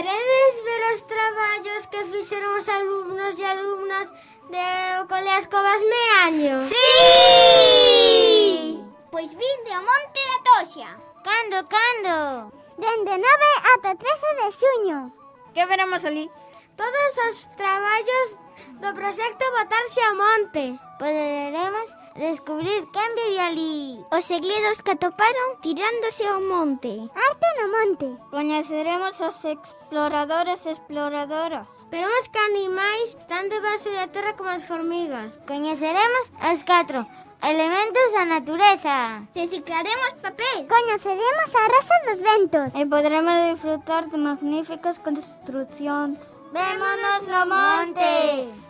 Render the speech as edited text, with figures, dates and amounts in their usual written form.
Queredes ver os traballos que fixeron os alumnos e alumnas de Coleas Covas Meaño? Sí! Pois vinde ao Monte da Toxa. Cando? Dende 9 ata 13 de xuño. Que veremos ali? Todos os traballos do proxecto Botarse ao Monte. Poderemos descubrir quen vive ali. Os segredos que atoparon tirándose ao monte. Arte no monte. Coñeceremos os exploradores e exploradoras. Veremos que animais están debaixo da terra como as formigas. Coñeceremos os 4 elementos da natureza. Reciclaremos papel. Coñeceremos a Rosa dos Ventos. E poderemos disfrutar de magníficas construcións. Vémonos no monte.